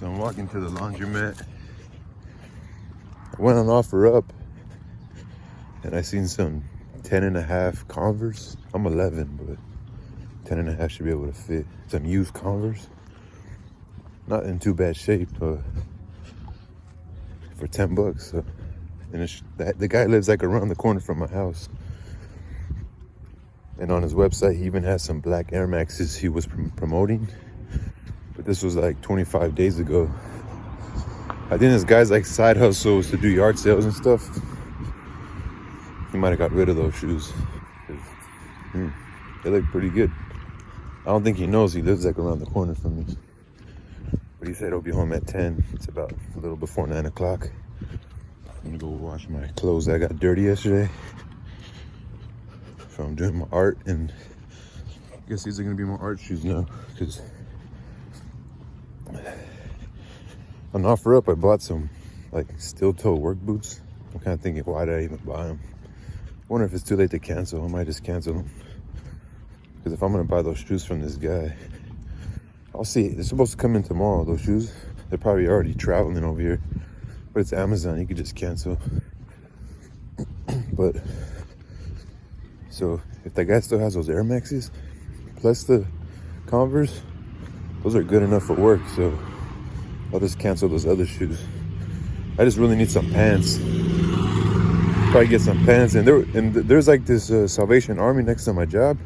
So I'm walking to the laundromat. I went on OfferUp and I seen some 10.5 Converse. I'm 11, but 10.5 should be able to fit. Some used Converse. Not in too bad shape, but for $10. So, and the guy lives like around the corner from my house. And on his website, he even has some black Air Maxes he was promoting. But this was like 25 days ago. I think this guy's like side hustles to do yard sales and stuff. He might have got rid of those shoes. They look pretty good. I don't think he knows he lives like around the corner from me. But he said he'll be home at 10. It's about a little before 9 o'clock. I'm gonna go wash my clothes that got dirty yesterday. So I'm doing my art, and I guess these are gonna be my art shoes now, because on OfferUp I bought some like steel toe work boots. I'm kind of thinking, why did I even buy them? I wonder if it's too late to cancel. I might just cancel them, because if I'm gonna buy those shoes from this guy, I'll see. They're supposed to come in tomorrow, those shoes. They're probably already traveling over here, but it's Amazon. You could just cancel. But so if that guy still has those Air Maxes plus the Converse, those are good enough for work. So I'll just cancel those other shoes. I just really need some pants. Probably get some pants. And there's like this Salvation Army next to my job.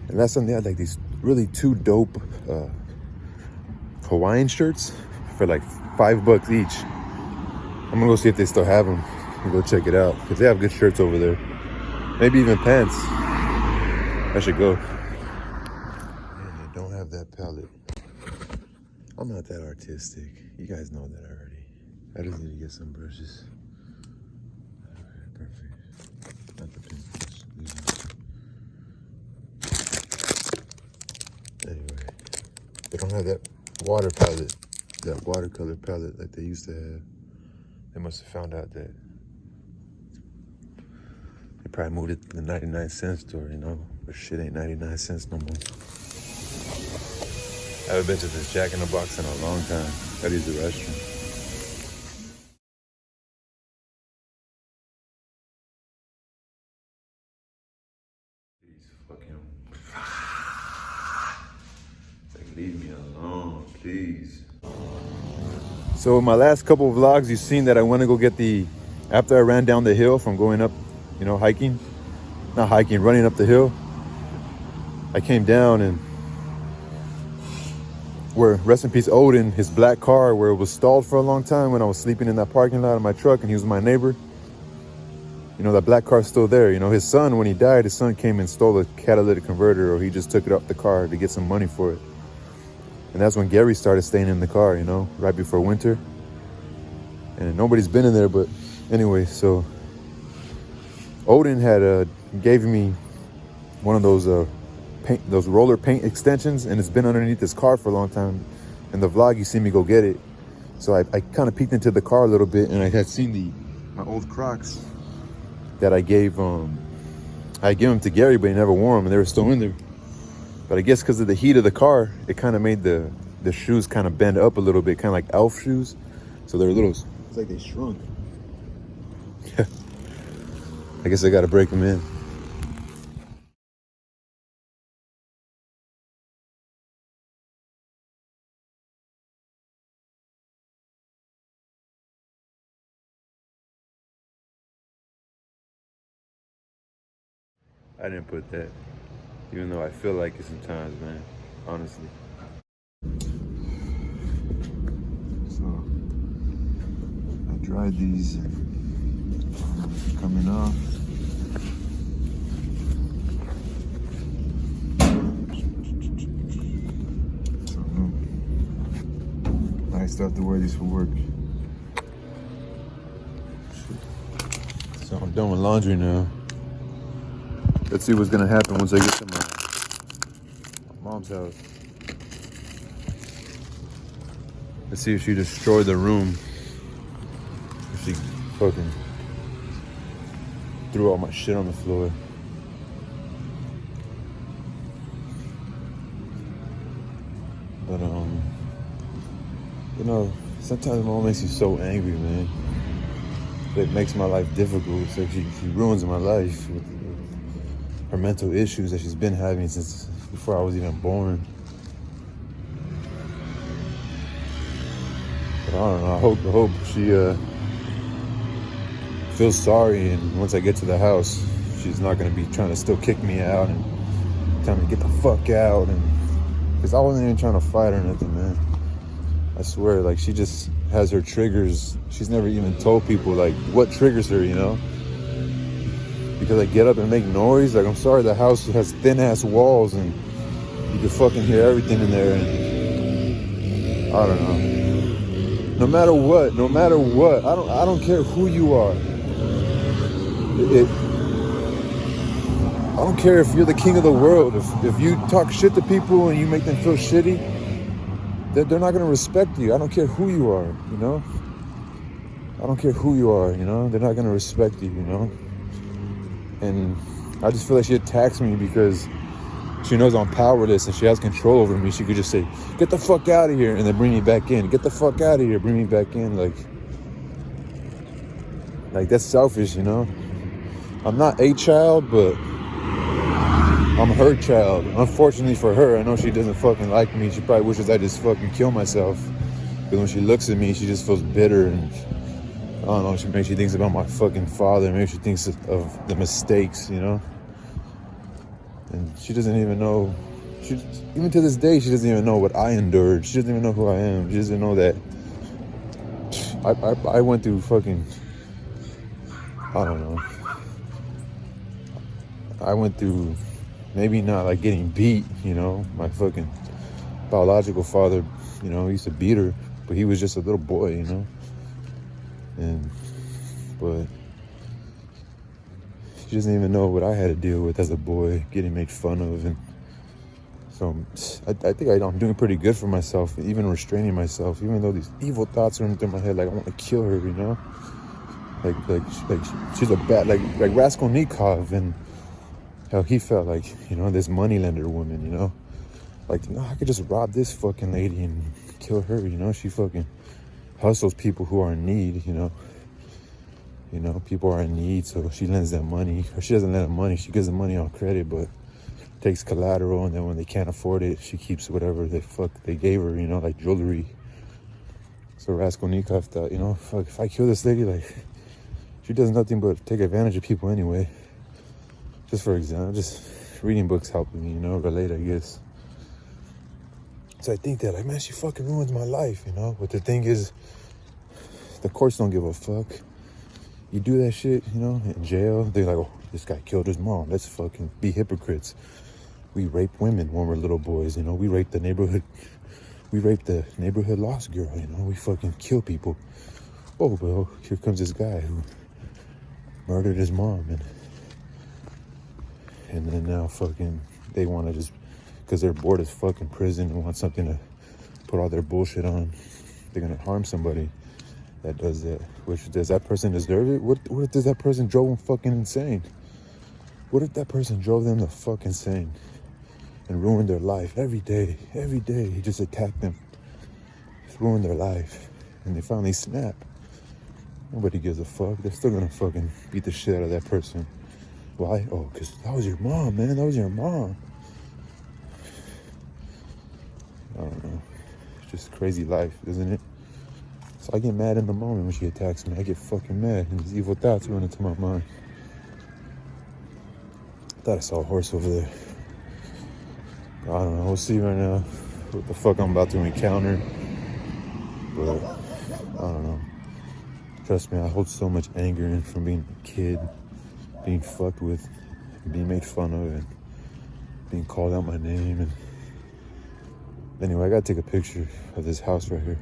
And last time they had like these really two dope Hawaiian shirts for like $5 each. I'm gonna go see if they still have them and go check it out, because they have good shirts over there. Maybe even pants. I should go. Man, they don't have that palette. I'm not that artistic. You guys know that already. I just need to get some brushes. Alright, perfect. Not the pink brush. Anyway, they don't have that water palette, that watercolor palette like they used to have. They must have found out that they probably moved it to the 99-cent store, you know, but shit ain't 99 cents no more. I haven't been to this Jack in the Box in a long time. Gotta use the restroom. Please fucking... Like, leave me alone, please. So in my last couple of vlogs, you've seen that I went to go get after I ran down the hill from going up, you know, hiking. Not hiking, running up the hill. I came down, and where, rest in peace, Odin, his black car, where it was stalled for a long time when I was sleeping in that parking lot of my truck, and he was my neighbor. You know, that black car's still there. You know, his son, when he died, his son came and stole a catalytic converter, or he just took it off the car to get some money for it. And that's when Gary started staying in the car, you know, right before winter. And nobody's been in there, but anyway, so Odin had gave me one of those those roller paint extensions, and it's been underneath this car for a long time. In the vlog, you see me go get it. So I kind of peeked into the car a little bit, and I had seen my old Crocs that I gave them to Gary, but he never wore them, and they were still in there. But I guess because of the heat of the car, it kind of made the shoes kind of bend up a little bit, kind of like elf shoes. So they're little, it's like they shrunk. I guess I got to break them in. I didn't put that, even though I feel like it sometimes, man, honestly. So, I dried these, coming off. So, I still have to wear these for work. So I'm done with laundry now. Let's see what's gonna happen once I get to my mom's house. Let's see if she destroyed the room. If she fucking threw all my shit on the floor. But You know, sometimes my mom makes me so angry, man. It makes my life difficult. It's like she ruins my life with her mental issues that she's been having since before I was even born. But I don't know. I hope she feels sorry, and once I get to the house, she's not gonna be trying to still kick me out and tell me to get the fuck out. And because I wasn't even trying to fight or nothing, man. I swear, like, she just has her triggers. She's never even told people, like, what triggers her, you know? Because I get up and make noise. Like, I'm sorry, the house has thin-ass walls, and you can fucking hear everything in there, and I don't know. No matter what, I don't care who you are. I don't care if you're the king of the world. If you talk shit to people and you make them feel shitty, they're not going to respect you. I don't care who you are, you know? I don't care who you are, you know? They're not going to respect you, you know? And I just feel like she attacks me because she knows I'm powerless and she has control over me. She could just say, get the fuck out of here, and then bring me back in. Get the fuck out of here, bring me back in. Like that's selfish, you know? I'm not a child, but I'm her child. Unfortunately for her, I know she doesn't fucking like me. She probably wishes I just fucking kill myself. Because when she looks at me, she just feels bitter, and I don't know, maybe she thinks about my fucking father. Maybe she thinks of the mistakes, you know? And she doesn't even know, even to this day, she doesn't even know what I endured. She doesn't even know who I am. She doesn't know that I went through fucking, I don't know. I went through, maybe not like getting beat, you know? My fucking biological father, you know, he used to beat her, but he was just a little boy, you know? But she doesn't even know what I had to deal with as a boy, getting made fun of. And so I think I'm doing pretty good for myself, even restraining myself, even though these evil thoughts are through my head, like I want to kill her, you know? Like she's a bad, like Raskolnikov, and how he felt like, you know, this moneylender woman, you know? Like, no, I could just rob this fucking lady and kill her, you know? She fucking hustles people who are in need, you know? You know, people are in need, so she lends them money. Or she doesn't lend them money, she gives them money on credit, but takes collateral, and then when they can't afford it, she keeps whatever they gave her, you know, like jewelry. So Raskolnikov thought, you know, fuck, if I kill this lady, like, she does nothing but take advantage of people anyway. Just for example, just reading books helping me, you know, relate, I guess. So I think that, like, man, she fucking ruins my life, you know? But the thing is, the courts don't give a fuck. You do that shit, you know, in jail, they're like, oh, this guy killed his mom. Let's fucking be hypocrites. We rape women when we're little boys, you know? We rape the neighborhood lost girl, you know? We fucking kill people. Oh, well, here comes this guy who murdered his mom, and then now fucking they want to just, because they're bored as fucking prison and want something to put all their bullshit on, they're gonna harm somebody that does that. Which, does that person deserve it? What if does that person drove them fucking insane? What if that person drove them the fuck insane and ruined their life every day? He just attacked them, just ruined their life, and they finally snap. Nobody gives a fuck. They're still gonna fucking beat the shit out of that person. Why? Oh, because that was your mom, man. That was your mom. I don't know. It's just crazy life, isn't it? So I get mad in the moment when she attacks me. I get fucking mad, and these evil thoughts run into my mind. I thought I saw a horse over there. I don't know. We'll see right now what the fuck I'm about to encounter. But I don't know. Trust me, I hold so much anger in from being a kid, being fucked with, being made fun of, and being called out my name. And anyway, I gotta take a picture of this house right here.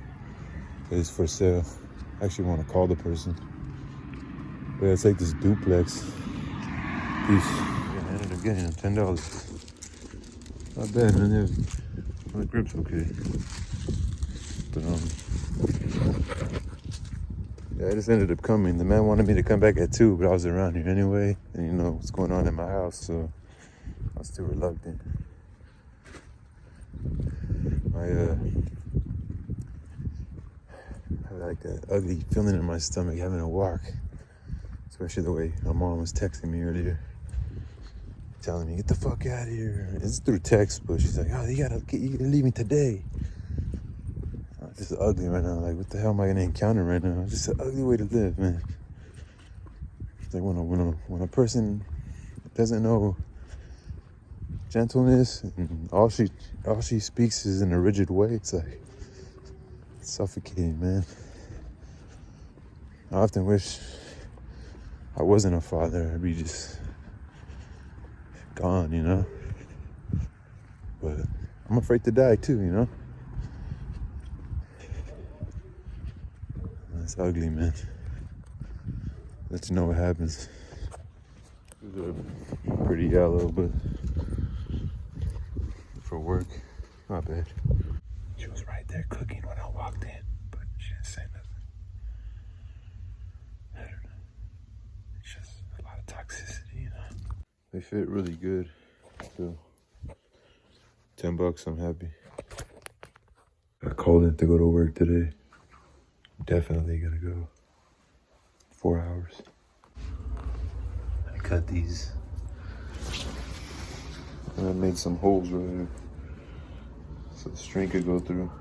It's for sale. I actually want to call the person. But yeah, it's like this duplex. Peace. I ended up getting $10. Not bad, man. My grip's okay. But yeah, I just ended up coming. The man wanted me to come back at 2, but I was around here anyway, and you know what's going on in my house, so I was still reluctant. that ugly feeling in my stomach having to walk. Especially the way my mom was texting me earlier, telling me, get the fuck out of here. It's through text, but she's like, oh, you gotta leave me today. This is ugly right now. Like, what the hell am I gonna encounter right now? It's just an ugly way to live, man. It's like when a person doesn't know gentleness and all she speaks is in a rigid way, it's like suffocating, man. I often wish I wasn't a father. I'd be just gone, you know. But I'm afraid to die too, you know. That's ugly, man. Let you know what happens. Pretty yellow, but for work, not bad. She was right there cooking when I walked in, but she didn't say nothing. I don't know. It's just a lot of toxicity, you know. They fit really good. So $10, I'm happy. I called in to go to work today. Definitely gotta go. 4 hours. I cut these. And I made some holes right here so the string could go through.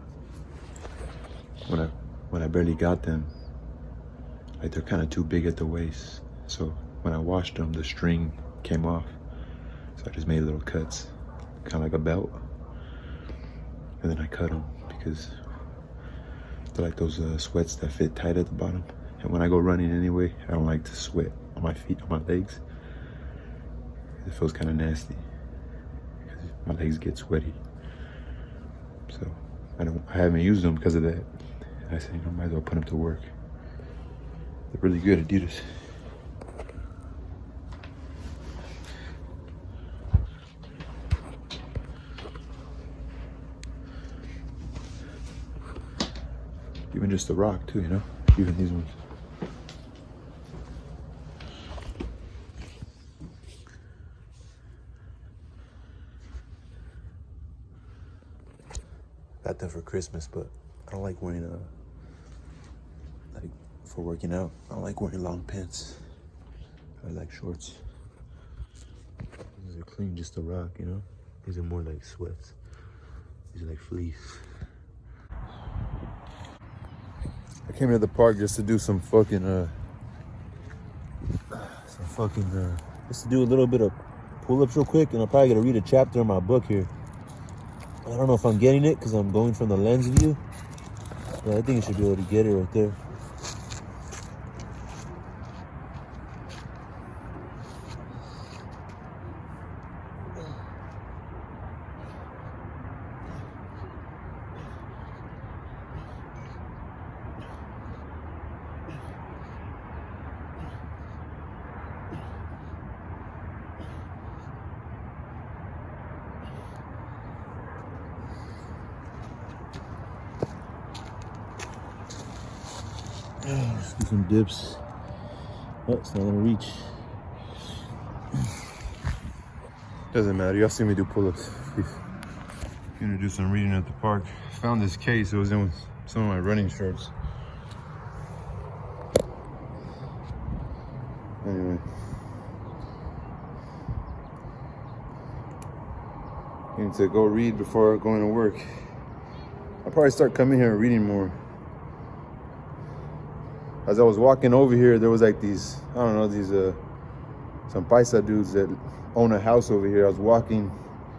When I barely got them, like they're kind of too big at the waist. So when I washed them, the string came off. So I just made little cuts, kind of like a belt. And then I cut them because they're like those sweats that fit tight at the bottom. And when I go running anyway, I don't like to sweat on my feet, on my legs. It feels kind of nasty because my legs get sweaty. So I haven't used them because of that. I said, you know, might as well put them to work. They're really good, Adidas. Even just the rock too, you know? Even these ones. Got them for Christmas, but I don't like wearing like for working out. I don't like wearing long pants. I like shorts. These are clean, just a rock, you know? These are more like sweats. These are like fleece. I came to the park just to do some fucking just to do a little bit of pull-ups real quick, and I'm probably gonna read a chapter in my book here. I don't know if I'm getting it because I'm going from the lens view, but I think you should be able to get it right there. Let's do some dips. Oh, it's not gonna reach. Doesn't matter. Y'all see me do pull-ups. Gonna do some reading at the park. Found this case. It was in with some of my running shorts. Anyway. I need to go read before going to work. I'll probably start coming here and reading more. As I was walking over here, there was like these, I don't know, these some paisa dudes that own a house over here. I was walking.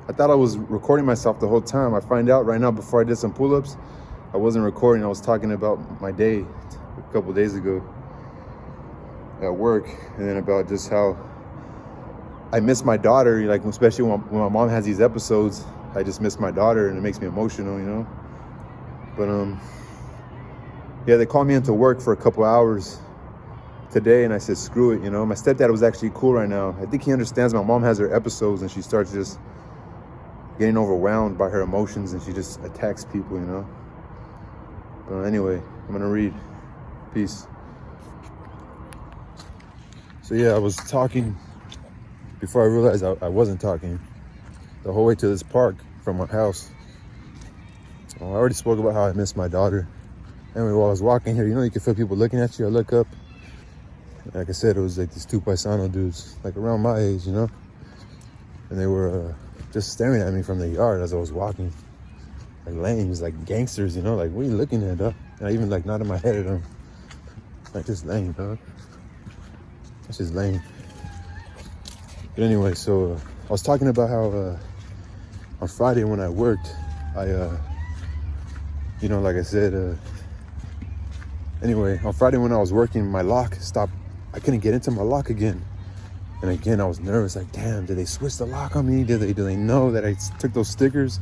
I thought I was recording myself the whole time. I find out right now, before I did some pull-ups, I wasn't recording. I was talking about my day a couple days ago at work, and then about just how I miss my daughter, like especially when my mom has these episodes. I just miss my daughter, and it makes me emotional, you know. But yeah, they called me into work for a couple hours today, and I said, screw it, you know. My stepdad was actually cool right now. I think he understands my mom has her episodes, and she starts just getting overwhelmed by her emotions, and she just attacks people, you know. But anyway, I'm gonna read. Peace. So yeah, I was talking before I realized I wasn't talking the whole way to this park from my house. I already spoke about how I miss my daughter. Anyway, while I was walking here, you know, you can feel people looking at you. I look up. Like I said, it was like these two paisano dudes, like around my age, you know? And they were just staring at me from the yard as I was walking. Like lames, like gangsters, you know? Like, what are you looking at, dog? And I even like nodded my head at them. Like, just lame, dog. That's just lame. But anyway, so I was talking about how on Friday when I worked, I, you know, like I said, anyway, on Friday when I was working, my lock stopped. I couldn't get into my lock again. And again, I was nervous, like, damn, did they switch the lock on me? Do they know that I took those stickers?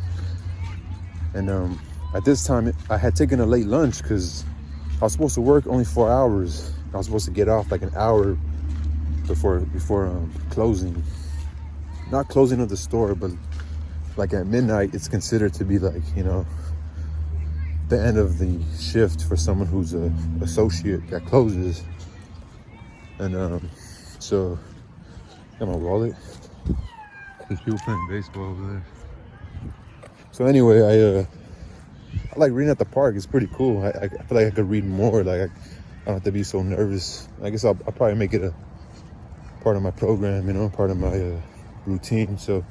And at this time, I had taken a late lunch because I was supposed to work only 4 hours. I was supposed to get off like an hour before closing. Not closing of the store, but like at midnight, it's considered to be like, you know, the end of the shift for someone who's a associate that closes. And so, got my wallet. There's people playing baseball over there. So anyway, I like reading at the park. It's pretty cool. I feel like I could read more. Like I don't have to be so nervous. I guess I'll probably make it a part of my program, you know, part of my routine. So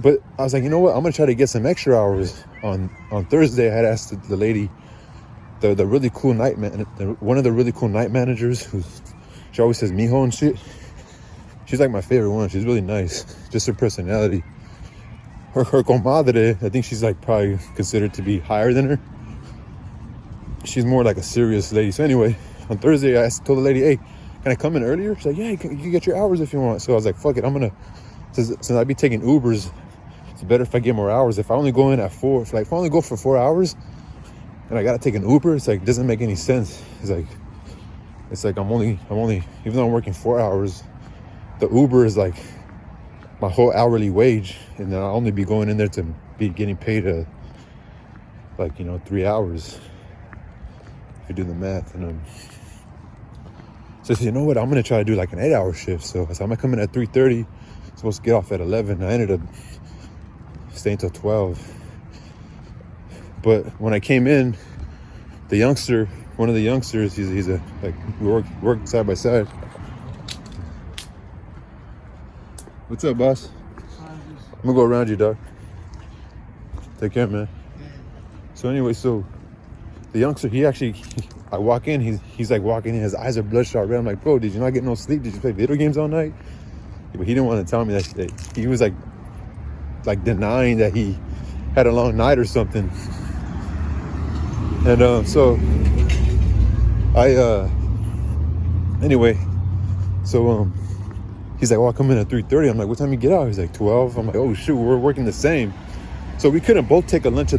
but I was like, you know what? I'm gonna try to get some extra hours. On Thursday, I had asked the lady, the really cool one of the really cool night managers, she always says mijo and shit. She's like my favorite one. She's really nice. Just her personality. Her comadre, I think she's like probably considered to be higher than her. She's more like a serious lady. So anyway, on Thursday, I told the lady, hey, can I come in earlier? She's like, yeah, you can get your hours if you want. So I was like, fuck it, I'm gonna, since I'd be taking Ubers, it's better if I get more hours. If I only go in at 4, if I only go for 4 hours and I gotta take an Uber, it's like, doesn't make any sense. It's like I'm only, even though I'm working 4 hours, the Uber is like my whole hourly wage, and then I'll only be going in there to be getting paid like, you know, 3 hours if you do the math. And so I said, you know what, I'm gonna try to do like an 8-hour shift. So I'm gonna come in at 3:30, supposed to get off at 11. I ended up staying till 12. But when I came in, one of the youngsters, he's a, like, we work side by side. What's up, boss? I'm gonna go around you, dog. Take care, man. So anyway, so the youngster, I walk in, he's like walking in, his eyes are bloodshot red. I'm like, bro, did you not get no sleep? Did you play video games all night? But he didn't want to tell me that. He was like denying that he had a long night or something. And so he's like, oh, I'll come in at 3:30. I'm like, what time you get out? He's like, 12. I'm like, oh shoot, we're working the same. So we couldn't both take a lunch.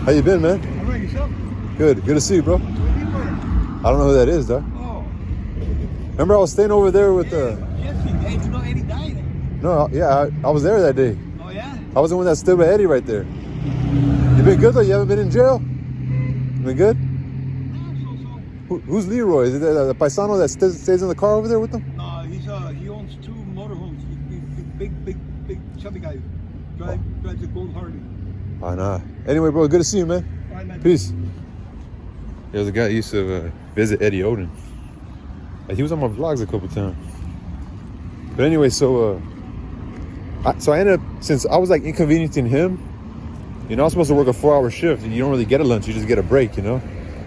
How you been, man? All right, yourself? Good to see you, bro. I don't know who that is, though. Oh. Remember I was staying over there with Yes, you know Eddie died. No, yeah, I was there that day. Oh, yeah? I was the one that stood by Eddie right there. You been good, though? You haven't been in jail? You been good? So. Who's Leroy? Is it the paisano that stays in the car over there with them? No, he owns 2 motorhomes. He's big chubby guy. Drives a gold Harley. Oh, nah. Anyway, bro, good to see you, man. All right, man. Peace. There's a guy who used to visit Eddie Odin. He was on my vlogs a couple times. But anyway, so I ended up, since I was like inconveniencing him, you know, I was supposed to work a 4-hour shift. You don't really get a lunch, you just get a break, you know.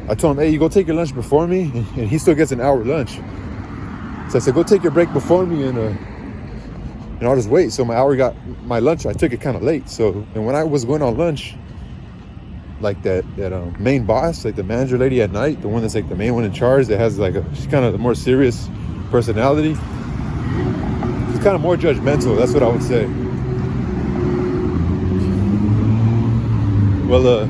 I told him, hey, you go take your lunch before me, and he still gets an hour lunch. So I said, go take your break before me, and I'll just wait. So my lunch, I took it kind of late. So, and when I was going on lunch, like that main boss, like the manager lady at night, the one that's like the main one in charge, that has like she's kind of the more serious personality. She's kind of more judgmental. That's what I would say. Well,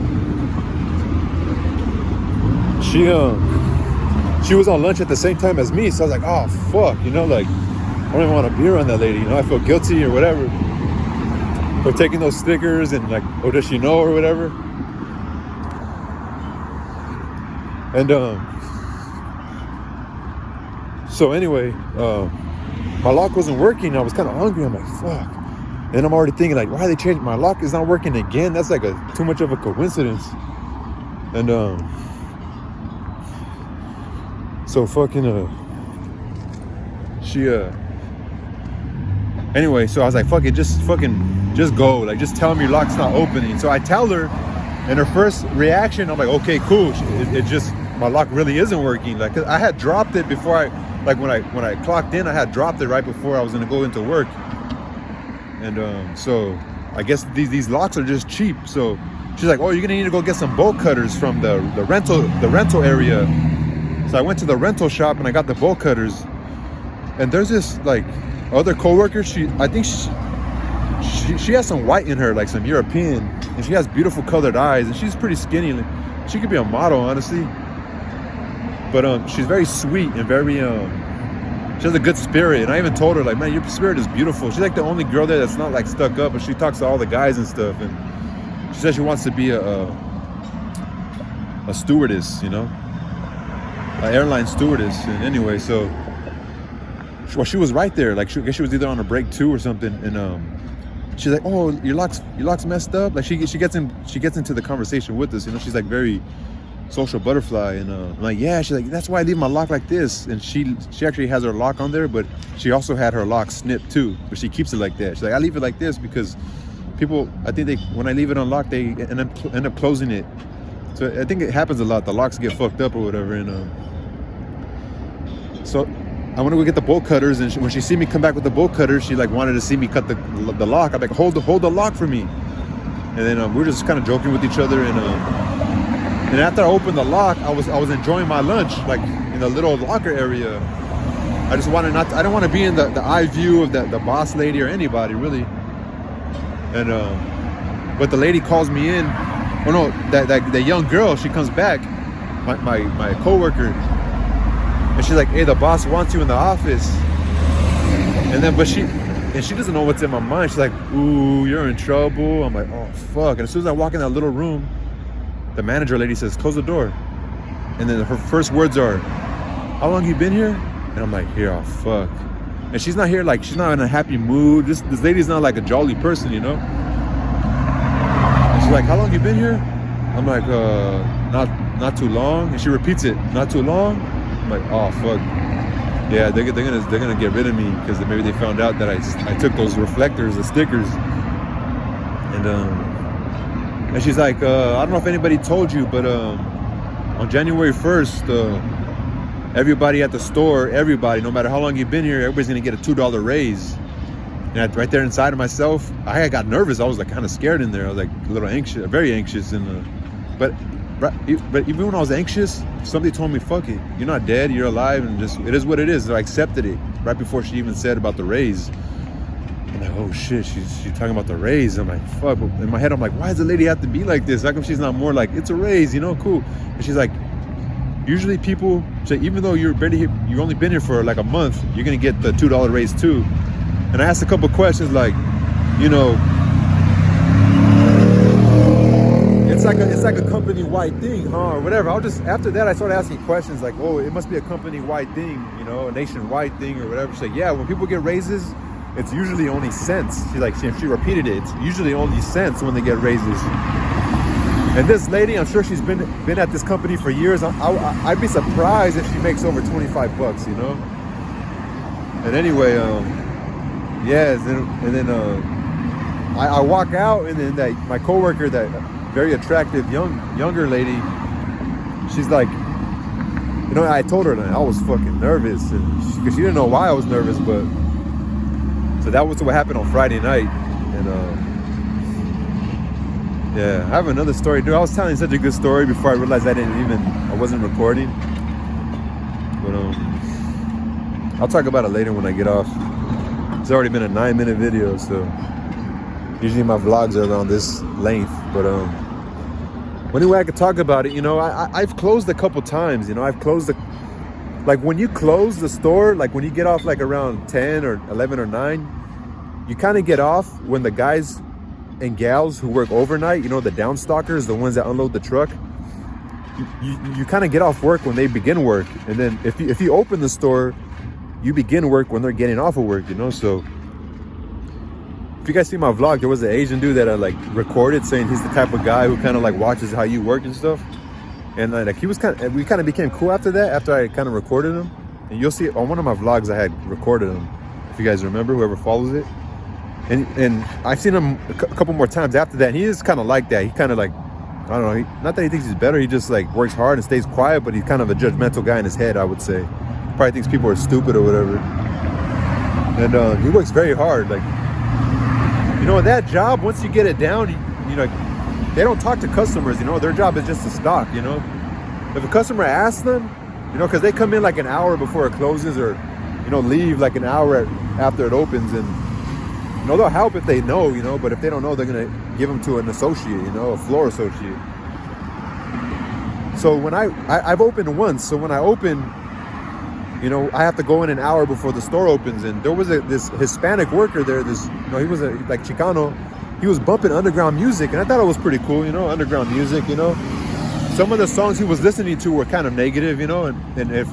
she was on lunch at the same time as me, so I was like, oh fuck, you know, like I don't even want to be around that lady, you know. I feel guilty or whatever for taking those stickers, and like, oh, does she know or whatever? And so anyway, my lock wasn't working. I was kind of hungry. I'm like, fuck. And I'm already thinking like, why they changed my lock is not working again? That's like too much of a coincidence. And so fucking anyway, so I was like, fuck it, just go. Like, just tell me your lock's not opening. So I tell her, and her first reaction, I'm like, okay, cool. It just, my lock really isn't working. Like, 'cause I had dropped it before when I clocked in, I had dropped it right before I was gonna go into work. And so I guess these locks are just cheap. So she's like, oh, you're gonna need to go get some bolt cutters from the rental area. So I went to the rental shop and I got the bolt cutters. And there's this like other coworker. I think she has some white in her, like some European, and she has beautiful colored eyes, and she's pretty skinny. She could be a model, honestly. But she's very sweet and very she has a good spirit. And I even told her, like, man, your spirit is beautiful. She's like the only girl there that's not like stuck up, but she talks to all the guys and stuff. And she says she wants to be a stewardess, you know, an airline stewardess. And anyway, so she was right there. Like, I guess she was either on a break too or something. And she's like, oh, your lock's messed up. Like, she gets into the conversation with us, you know. She's like very social butterfly. And I'm like, yeah. She's like, that's why I leave my lock like this. And she actually has her lock on there, but she also had her lock snipped too, but she keeps it like that. She's like, I leave it like this because people, I think when I leave it unlocked, they end up closing it. So I think it happens a lot. The locks get fucked up or whatever. And so I want to go get the bolt cutters, and when she see me come back with the bolt cutters, she like wanted to see me cut the lock. I'm like, hold the lock for me. And then we're just kind of joking with each other. And after I opened the lock, I was enjoying my lunch, like in the little locker area. I just wanted I don't want to be in the eye view of the boss lady or anybody really. And but the lady calls me in. Oh no, that young girl, she comes back, my coworker, and she's like, hey, the boss wants you in the office. And then she doesn't know what's in my mind. She's like, ooh, you're in trouble. I'm like, oh fuck. And as soon as I walk in that little room, the manager lady says, close the door. And then her first words are, how long you been here? And I'm like, here, oh fuck. And she's not here, like, she's not in a happy mood. This lady's not like a jolly person, you know? And she's like, how long you been here? I'm like, not too long. And she repeats it, not too long. I'm like, oh fuck. Yeah, they're gonna get rid of me because maybe they found out that I took those reflectors, the stickers. And she's like, I don't know if anybody told you, but on January 1st, everybody at the store, no matter how long you've been here, everybody's gonna get a $2 raise. And right there inside of myself, I got nervous. I was like kind of scared in there. I was like a little anxious, very anxious. But even when I was anxious, somebody told me, fuck it, you're not dead, you're alive, and just, it is what it is. So I accepted it right before she even said about the raise. I'm like, oh shit, she's talking about the raise. I'm like, fuck. But in my head, I'm like, why does the lady have to be like this? How come she's not more like, it's a raise, you know, cool. And she's like, usually people say, even though you've only been here for like a month, you're gonna get the $2 raise too. And I asked a couple questions like, you know, it's like a company-wide thing, huh, or whatever. After that, I started asking questions like, oh, it must be a company-wide thing, you know, a nationwide thing or whatever. She's like, yeah, when people get raises, it's usually only cents. She's like, she repeated it. It's usually only cents when they get raises. And this lady, I'm sure she's been at this company for years. I'd be surprised if she makes over 25 bucks, you know. And anyway, yes, and then I walk out, and then my coworker, that very attractive younger lady, she's like, you know, I told her that I was fucking nervous, because she didn't know why I was nervous, but. So that was what happened on Friday night. And yeah, I have another story, dude. I was telling such a good story before I realized I wasn't recording. But I'll talk about it later when I get off. It's already been a 9-minute video, so usually my vlogs are around this length. But anyway, I could talk about it. You know, I've closed a couple times. You know, I've closed like when you close the store, like when you get off like around 10 or 11 or 9, you kind of get off when the guys and gals who work overnight, you know, the downstockers, the ones that unload the truck, you kind of get off work when they begin work. And then if you open the store, you begin work when they're getting off of work, you know. So if you guys see my vlog, there was an Asian dude that I like recorded saying he's the type of guy who kind of like watches how you work and stuff. And like he was we kind of became cool after that, after I kind of recorded him. And you'll see on one of my vlogs I had recorded him, if you guys remember, whoever follows it. And I've seen him a couple more times after that. And he is kind of like that. He kind of like, I don't know, not that he thinks he's better, he just like works hard and stays quiet, but he's kind of a judgmental guy in his head, I would say. Probably thinks people are stupid or whatever. And he works very hard. Like, you know, that job, once you get it down, you know, they don't talk to customers, you know. Their job is just to stock, you know. If a customer asks them, you know, because they come in like an hour before it closes, or, you know, leave like an hour after it opens, and, you know, they'll help if they know, you know, but if they don't know, they're going to give them to an associate, you know, a floor associate. So when I've opened once, so when I open, you know, I have to go in an hour before the store opens, and there was this Hispanic worker there, this, you know, he was like Chicano, he was bumping underground music, and I thought it was pretty cool, you know, underground music, you know. Some of the songs he was listening to were kind of negative, you know, and if,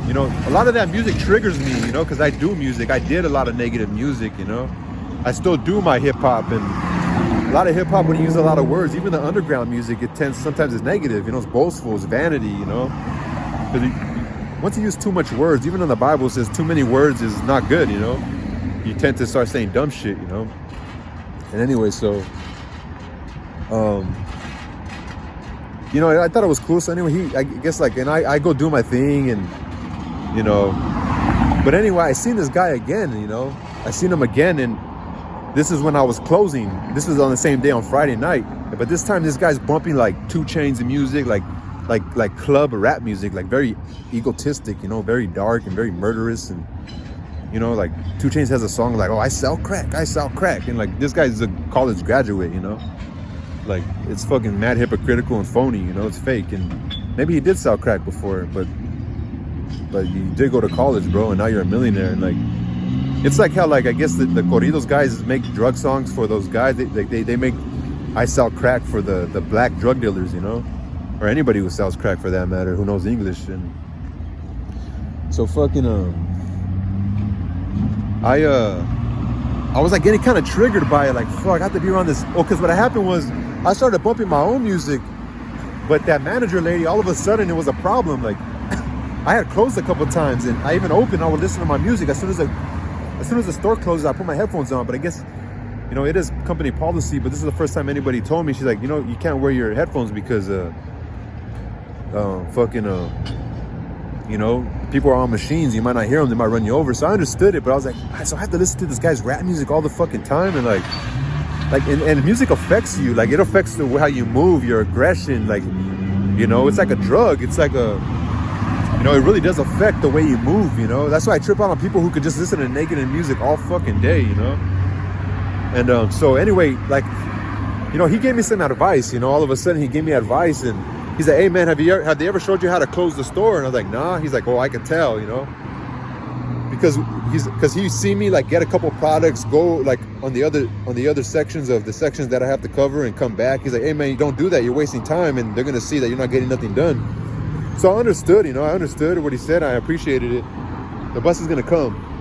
you know, a lot of that music triggers me, you know, because I do music. I did a lot of negative music, you know. I still do my hip hop, and a lot of hip hop, when you use a lot of words, even the underground music, sometimes it's negative, you know, it's boastful, it's vanity, you know. Because once you use too much words, even in the Bible it says too many words is not good, you know. You tend to start saying dumb shit, you know. And anyway, so, you know, I thought it was cool. So anyway, I guess like, and I go do my thing, and, you know, but anyway, I seen this guy again, you know, I seen him again, and this is when I was closing. This was on the same day on Friday night, but this time this guy's bumping like 2 Chainz of music, like club rap music, like very egotistic, you know, very dark and very murderous. And, you know, like 2 Chainz has a song like, oh, I sell crack, and like this guy's a college graduate, you know. Like, it's fucking mad hypocritical and phony, you know, it's fake. And maybe he did sell crack before, but you did go to college, bro, and now you're a millionaire. And like, it's like how, like, I guess the corridos guys make drug songs for those guys. They make I sell crack for the black drug dealers, you know, or anybody who sells crack for that matter, who knows English. And so fucking I was like getting kind of triggered by it, like, fuck, I have to be around this. Oh, because what happened was I started bumping my own music, but that manager lady, all of a sudden it was a problem. Like, I had closed a couple times, and I even opened, I would listen to my music. As soon as the store closes, I put my headphones on. But I guess, you know, it is company policy, but this is the first time anybody told me. She's like, you know, you can't wear your headphones because you know, people are on machines, you might not hear them, they might run you over. So I understood it, but I was like, so I have to listen to this guy's rap music all the fucking time. And like and music affects you, like it affects how you move, your aggression, like, you know, it's like a drug. It's like a, you know, it really does affect the way you move, you know. That's why I trip out on people who could just listen to negative music all fucking day, you know. And so anyway, like, you know, he gave me some advice, you know. All of a sudden he gave me advice, and he's like, hey man, have they ever showed you how to close the store? And I was like, nah. He's like, oh, I could tell, you know, because he see me like get a couple products, go like on the other sections of the sections that I have to cover, and come back. He's like, hey man, you don't do that, you're wasting time, and they're gonna see that you're not getting nothing done. So I understood, you know, I understood what he said. I appreciated it. The bus is gonna come.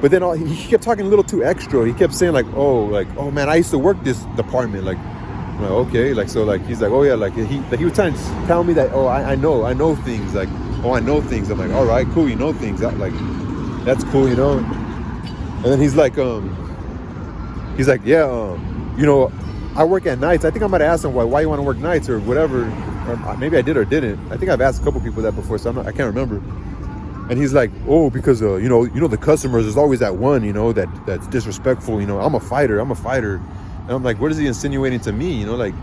But then he kept talking a little too extra. He kept saying like, oh man, I used to work this department. Like, I'm like, okay, like, so like, he's like, oh yeah, like he was trying to tell me that, oh, I know things, like, oh, I know things. I'm like, all right, cool, you know things. Like, that's cool, you know. And then he's like, yeah, you know, I work at nights. I think I might have asked him why you want to work nights or whatever. Or maybe I did or didn't. I think I've asked a couple people that before, so I can't remember. And he's like, oh, because you know the customers, there's always that one, you know, that's disrespectful. You know, I'm a fighter. And I'm like, what is he insinuating to me? You know, like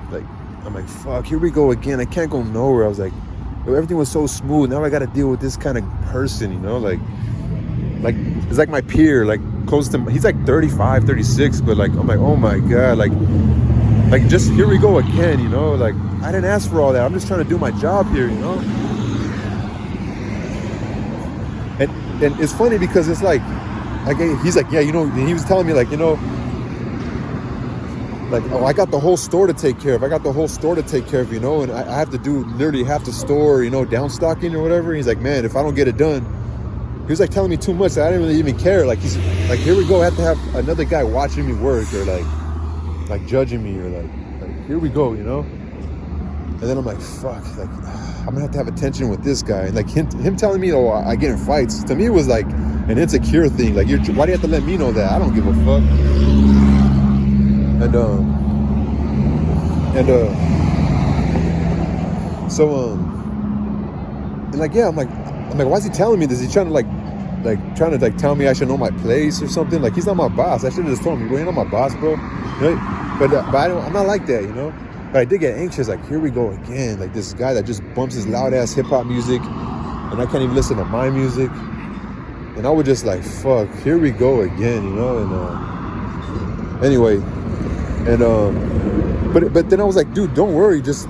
I'm like, fuck, here we go again. I can't go nowhere. I was like, everything was so smooth. Now I got to deal with this kind of person, you know, like it's like my peer, like close to, he's like 35, 36, but like, I'm like, oh my God, like just here we go again, you know, like I didn't ask for all that. I'm just trying to do my job here, you know. And it's funny because it's like he's like, yeah, you know, he was telling me like, you know, like, oh, I got the whole store to take care of. You know, and I have to do literally half the store, you know, down stocking or whatever. He's like, man, if I don't get it done, he was like telling me too much that I didn't really even care. Like he's like, here we go, I have to have another guy watching me work or like judging me or like here we go, you know. And then I'm like, fuck, like I'm gonna have to have attention with this guy. And like him telling me, oh, I get in fights, to me it was like an insecure thing. Like, why do you have to let me know that? I don't give a fuck. And like, yeah, I'm like, why is he telling me this? Is he trying to tell me I should know my place or something? Like, he's not my boss. I should have just told him, bro, you're not my boss, bro. Right? But I'm not like that, you know. But I did get anxious, like, here we go again. Like, this guy that just bumps his loud-ass hip-hop music, and I can't even listen to my music. And I was just like, fuck, here we go again, you know? And, anyway. And, but then I was like, dude, don't worry, just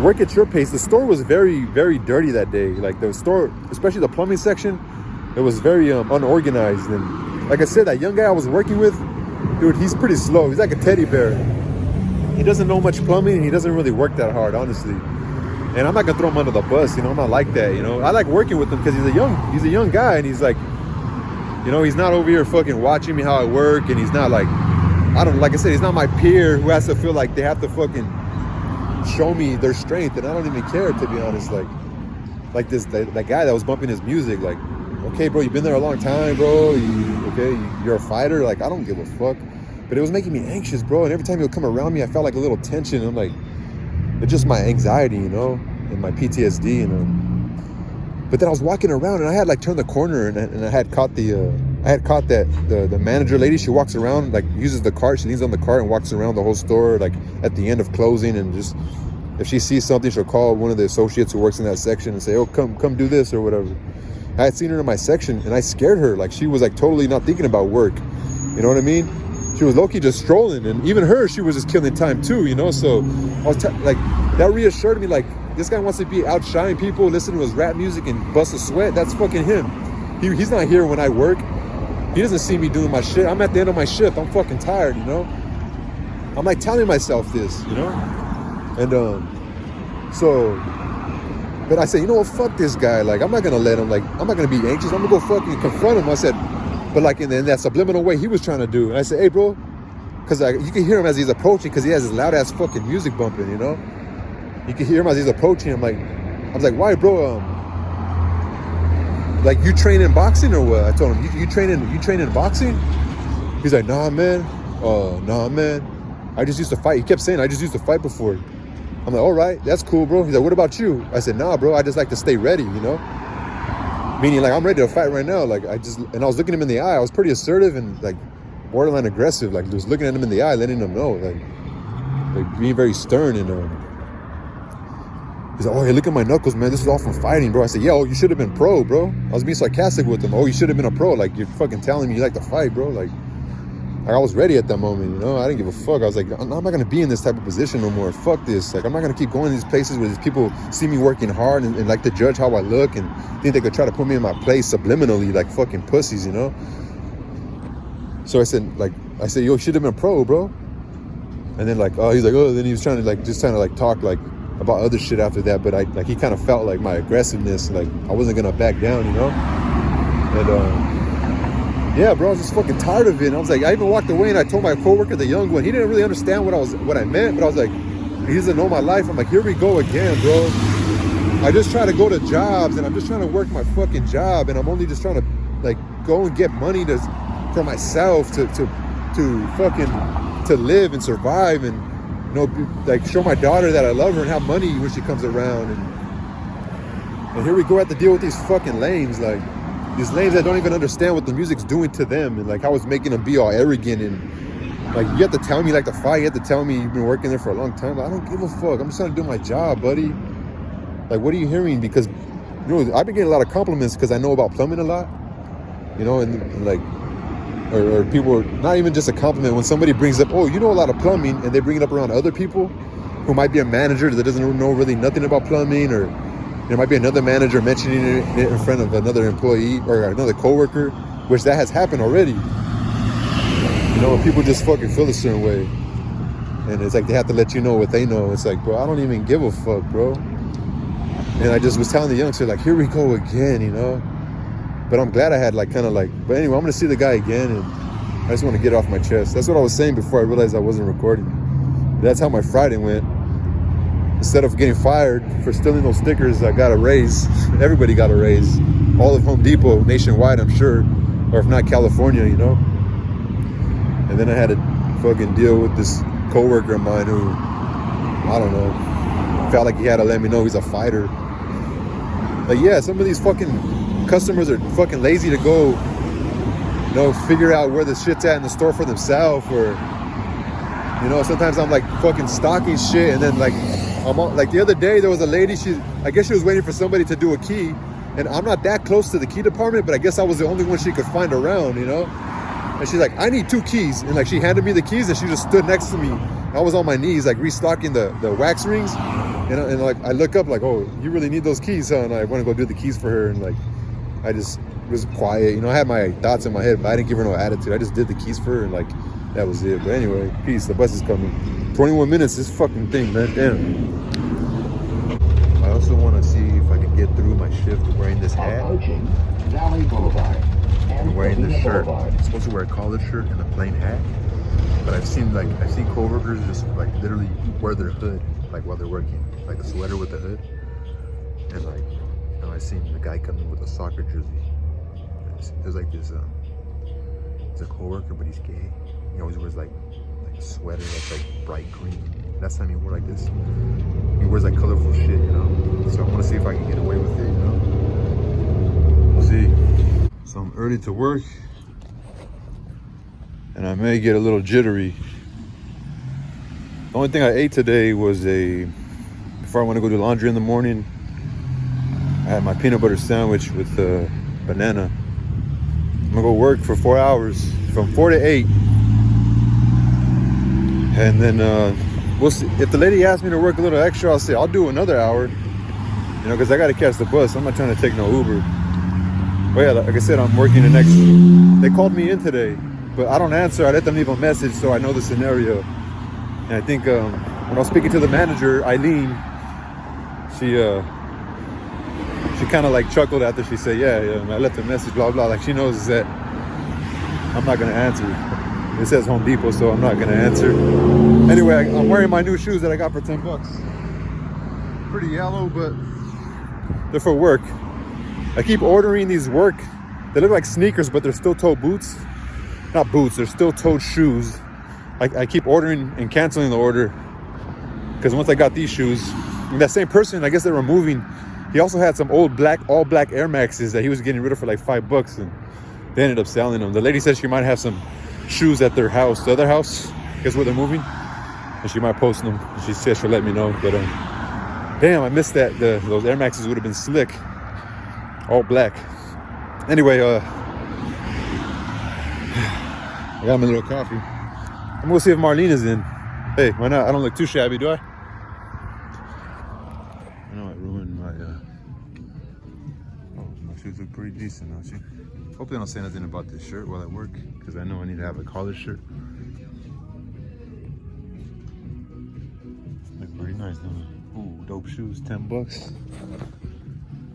work at your pace. The store was very, very dirty that day. Like, the store, especially the plumbing section, it was very unorganized. And, like I said, that young guy I was working with, dude, he's pretty slow. He's like a teddy bear. He doesn't know much plumbing, and he doesn't really work that hard, honestly. And I'm not gonna throw him under the bus, you know. I'm not like that, you know. I like working with him because he's a young guy, and he's like, you know, he's not over here fucking watching me how I work, and he's not like, like I said, he's not my peer who has to feel like they have to fucking show me their strength, and I don't even care, to be honest. Like that guy that was bumping his music, like, okay, bro, you've been there a long time, bro. You're a fighter. Like, I don't give a fuck. But it was making me anxious, bro. And every time he would come around me, I felt like a little tension. I'm like, it's just my anxiety, you know, and my PTSD, you know. But then I was walking around, and I had like turned the corner, and I had caught the manager lady. She walks around, like, uses the cart. She leans on the cart and walks around the whole store, like at the end of closing, and just if she sees something, she'll call one of the associates who works in that section and say, oh, come do this or whatever. I had seen her in my section, and I scared her. Like, she was like totally not thinking about work. You know what I mean? She was low-key just strolling, and even her, she was just killing time too, you know. So I was like, that reassured me, like, this guy wants to be outshine people, listen to his rap music and bust a sweat. That's fucking him. He's not here when I work. He doesn't see me doing my shit. I'm at the end of my shift. I'm fucking tired, you know. I'm like telling myself this, you know. And but I said, you know what, fuck this guy. Like, I'm not gonna let him, like, I'm not gonna be anxious. I'm gonna go fucking confront him. I said, but like in that subliminal way he was trying to do. And I said, hey, bro, because you can hear him as he's approaching, because he has his loud ass fucking music bumping, you know. You can hear him as he's approaching. I was like, why, bro? Like, you train in boxing or what? I told him, you train in boxing? He's like, nah, man. I just used to fight. He kept saying, I just used to fight before. I'm like, all right, that's cool, bro. He's like, what about you? I said, nah, bro, I just like to stay ready, you know? Meaning, like, I'm ready to fight right now. Like, I was looking him in the eye. I was pretty assertive and, like, borderline aggressive. Like, just looking at him in the eye, letting him know, like being very stern. And he's like, oh, hey, look at my knuckles, man. This is all from fighting, bro. I said, yeah, oh, you should have been pro, bro. I was being sarcastic with him. Oh, you should have been a pro. Like, you're fucking telling me you like to fight, bro. Like, I was ready at that moment, you know. I didn't give a fuck. I was like, I'm not gonna be in this type of position no more. Fuck this. Like, I'm not gonna keep going to these places where these people see me working hard and like to judge how I look and think they could try to put me in my place subliminally, like fucking pussies, you know. So I said, yo, you should have been pro, bro. And then he's like, oh, then he was trying to talk like about other shit after that. But he kind of felt like my aggressiveness, like I wasn't gonna back down, you know. And yeah, bro, I was just fucking tired of it. And I was like, I even walked away and I told my coworker, the young one, he didn't really understand what I meant, but I was like, he doesn't know my life. I'm like, here we go again, bro. I just try to go to jobs and I'm just trying to work my fucking job, and I'm only just trying to like go and get money for myself to live and survive, and, you know, like show my daughter that I love her and have money when she comes around. And here we go, have to deal with these fucking lames, like these lames that don't even understand what the music's doing to them, and like how it's making them be all arrogant. And like, you have to tell me like to fight, you have to tell me you've been working there for a long time. Like, I don't give a fuck. I'm just trying to do my job, buddy. Like, what are you hearing? Because, you know, I've been getting a lot of compliments because I know about plumbing a lot, you know, and like, or people, not even just a compliment, when somebody brings up, oh, you know a lot of plumbing, and they bring it up around other people who might be a manager that doesn't know really nothing about plumbing, or there might be another manager mentioning it in front of another employee or another coworker, which that has happened already. You know, people just fucking feel a certain way, and it's like they have to let you know what they know. It's like, bro, I don't even give a fuck, bro. And I just was telling the youngster, like, here we go again, you know. But I'm glad I had like kind of like, but anyway, I'm gonna see the guy again, and I just want to get it off my chest. That's what I was saying before I realized I wasn't recording. That's how my Friday went. Instead of getting fired for stealing those stickers, I got a raise. Everybody got a raise. All of Home Depot nationwide, I'm sure, or if not California, you know. And then I had to fucking deal with this coworker of mine who, I don't know, felt like he had to let me know he's a fighter. Like, yeah, some of these fucking customers are fucking lazy to go, you know, figure out where the shit's at in the store for themselves, or, you know, sometimes I'm like fucking stocking shit, and then like like the other day there was a lady, I guess she was waiting for somebody to do a key, and I'm not that close to the key department, but I guess I was the only one she could find around, you know. And she's like, I need 2 keys, and like she handed me the keys, and she just stood next to me. I was on my knees like restocking the wax rings, and like I look up like, oh, you really need those keys, huh? And I want to go do the keys for her, and like I just was quiet, you know. I had my thoughts in my head, but I didn't give her no attitude. I just did the keys for her, and like that was it. But anyway, peace. The bus is coming. 21 minutes. This fucking thing, man. Damn. I also want to see if I can get through my shift wearing this hat. Valley Boulevard. I'm wearing this shirt. I'm supposed to wear a collared shirt and a plain hat, but I've seen coworkers just like literally wear their hood like while they're working, like a sweater with a hood, and like, you know, I seen the guy come in with a soccer jersey. There's like this he's a coworker, but he's gay. He always wears like a sweater that's like bright green. Last time he wore like this, he wears like colorful shit, you know. So I want to see if I can get away with it, you know. We'll see. So I'm early to work, and I may get a little jittery. The only thing I ate today was before I want to go do laundry in the morning, I had my peanut butter sandwich with banana. I'm gonna go work for 4 hours, from 4 to 8. And then we'll see. If the lady asks me to work a little extra, I'll say I'll do another hour, you know, because I gotta catch the bus. I'm not trying to take no Uber. But yeah, like I said, I'm working the next. They called me in today, but I don't answer. I let them leave a message so I know the scenario. And I think when I was speaking to the manager, Eileen, she kind of like chuckled after she said, yeah, I left a message, blah blah. Like she knows that I'm not gonna answer. It says Home Depot, so I'm not gonna answer. Anyway, I'm wearing my new shoes that I got for $10. Pretty yellow, but they're for work. I keep ordering these work. They look like sneakers, but they're still toe boots. Not boots, they're still toed shoes. I keep ordering and canceling the order because once I got these shoes, and that same person, I guess they were moving. He also had some old all black Air Maxes that he was getting rid of for like $5, and they ended up selling them. The lady said she might have some shoes at their house, the other house, I guess where they're moving, and she might post them. She said she'll let me know. But damn, I missed that. Those Air Maxes would have been slick, all black. Anyway, I got my little coffee. I'm gonna see if Marlene is in. Hey, why not? I don't look too shabby, do I? I know I ruined my my shoes look pretty decent, don't you? Hopefully I don't say nothing about this shirt while I work, because I know I need to have a collared shirt. Look pretty nice, don't it? Ooh, dope shoes, $10.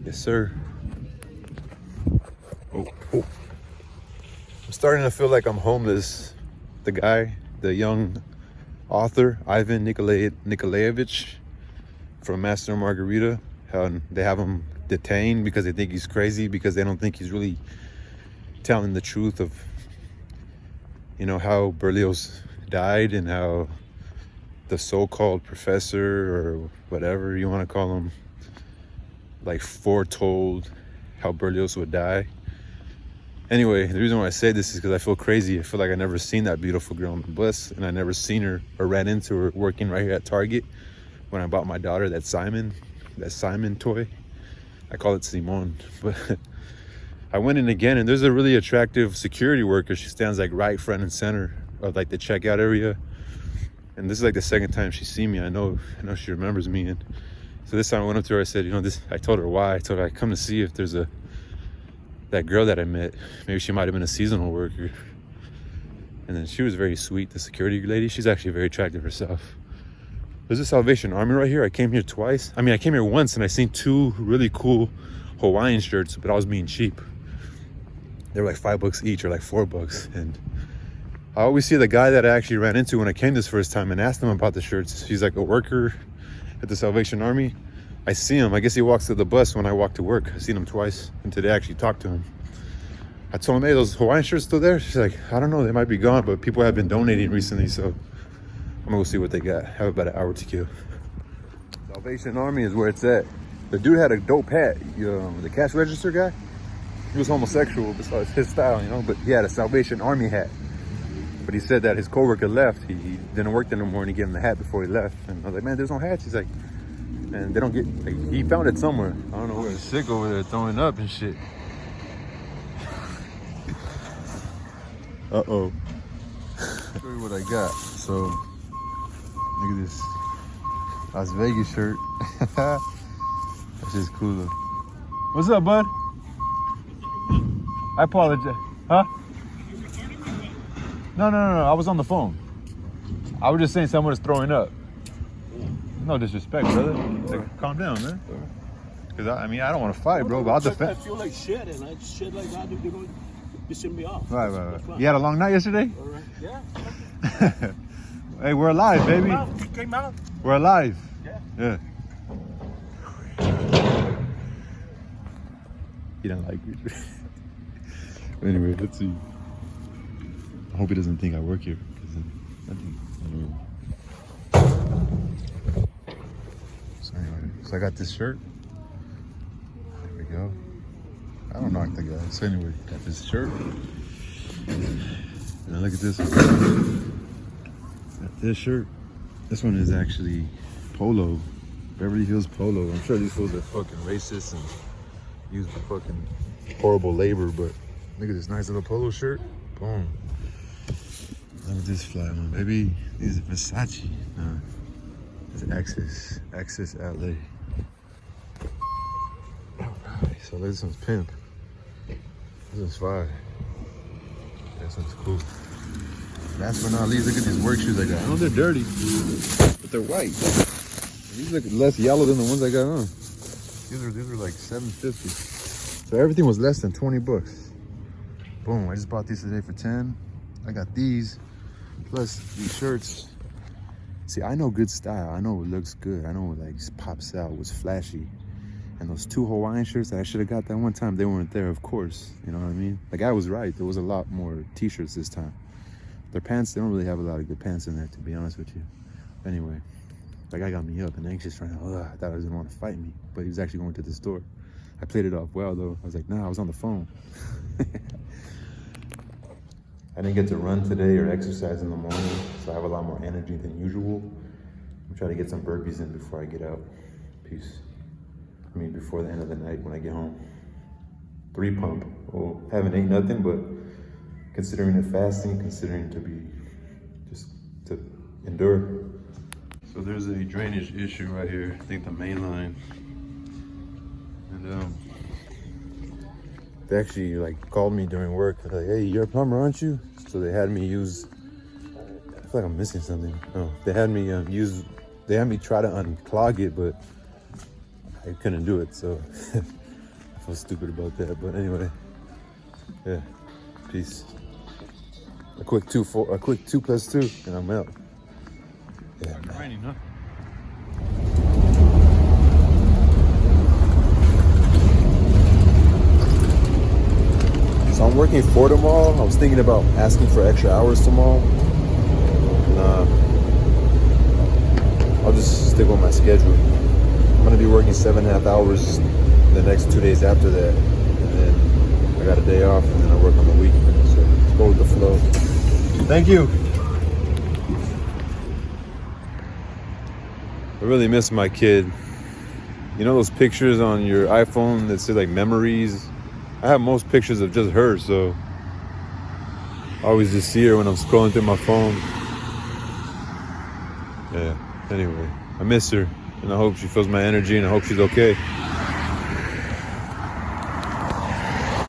Yes, sir. Oh. I'm starting to feel like I'm homeless. The young author, Ivan Nikolaevich from Master and Margarita, how they have him detained because they think he's crazy, because they don't think he's really telling the truth of, you know, how Berlioz died, and how the so-called professor, or whatever you want to call him, like foretold how Berlioz would die. Anyway, the reason why I say this is because I feel crazy. I feel like I never seen that beautiful girl on the bus, and I never seen her or ran into her working right here at Target when I bought my daughter that Simon toy. I call it Simone, but I went in again, and there's a really attractive security worker. She stands like right front and center of like the checkout area, and this is like the second time she's seen me. I know she remembers me, and so this time I went up to her. I said, you know, I told her why. I told her I come to see if there's that girl that I met, maybe she might have been a seasonal worker. And then she was very sweet, the security lady. She's actually very attractive herself. There's a Salvation Army right here. I came here twice. I mean, I came here once and I seen 2 really cool Hawaiian shirts, but I was being cheap. They were like $5 each or like $4. And I always see the guy that I actually ran into when I came this first time and asked him about the shirts. He's like a worker at the Salvation Army. I see him. I guess he walks to the bus when I walk to work. I've seen him twice. And today I actually talked to him. I told him, hey, those Hawaiian shirts still there? She's like, I don't know. They might be gone, but people have been donating recently. So I'm going to go see what they got. I have about an hour to kill. Salvation Army is where it's at. The dude had a dope hat. The cash register guy. He was homosexual, besides his style, you know, but he had a Salvation Army hat. But he said that his coworker left. He didn't work there no more, and he gave him the hat before he left. And I was like, man, there's no hats. He's like, man, they don't get, like, he found it somewhere. I don't know where. He's sick over there throwing up and shit. Uh-oh. Show you what I got. So, look at this Las Vegas shirt. That's just cool though. What's up, bud? I apologize. Huh? No. I was on the phone. I was just saying someone was throwing up. No disrespect, brother. Like, calm down, man. Because I mean, I don't want to fight, bro, but I'll defend. I feel like shit, and I shit like that. They're going to piss me off. Right. You had a long night yesterday? All right. Yeah. Hey, we're alive, baby. You came out. We're alive. Yeah. He don't like me. Anyway, let's see. I hope he doesn't think I work here. So anyway, so I got this shirt. There we go. I don't knock the guy. So anyway, got this shirt. Now look at this one. Got this shirt. This one is actually Polo. Beverly Hills Polo. I'm sure these fools are fucking racist and use the fucking horrible labor, but look at this nice little polo shirt. Boom. Look at this fly one, baby. These are Versace. Nah, it's Access LA. Alright, so this one's pimp. This one's fire. This one's cool. Last but not least, look at these work shoes I got. I know they're dirty, but they're white. These look less yellow than the ones I got on. These are like $7.50. So everything was less than $20. Boom, I just bought these today for 10. I got these, plus these shirts. See, I know good style. I know it looks good. I know it like pops out, was flashy. And those 2 Hawaiian shirts that I should have got that one time, they weren't there, of course. You know what I mean? The guy was right. There was a lot more t-shirts this time. Their pants, they don't really have a lot of good pants in there, to be honest with you. Anyway, that guy got me up and anxious right now. I thought he was gonna want to fight me, but he was actually going to the store. I played it off well though. I was like, nah, I was on the phone. I didn't get to run today or exercise in the morning, so I have a lot more energy than usual. I'm trying to get some burpees in before I get out. Peace. I mean, before the end of the night when I get home. 3 pump. Well, haven't ate nothing, but considering it fasting, considering to be just to endure. So there's a drainage issue right here. I think the main line. And they actually like called me during work. They're like, hey, you're a plumber, aren't you? So they had me use, I feel like I'm missing something. No, they had me they had me try to unclog it, but I couldn't do it. So I feel stupid about that. But anyway, yeah, peace. A quick 2 plus 2 and I'm out. Yeah. It's raining, huh? So I'm working 4 tomorrow. I was thinking about asking for extra hours tomorrow. I'll just stick with my schedule. I'm gonna be working 7.5 hours the next 2 days after that. And then I got a day off and then I work on the weekend. So let's go with the flow. Thank you. I really miss my kid. You know those pictures on your iPhone that say like memories? I have most pictures of just her, so I always just see her when I'm scrolling through my phone. Yeah, anyway, I miss her, and I hope she feels my energy, and I hope she's okay.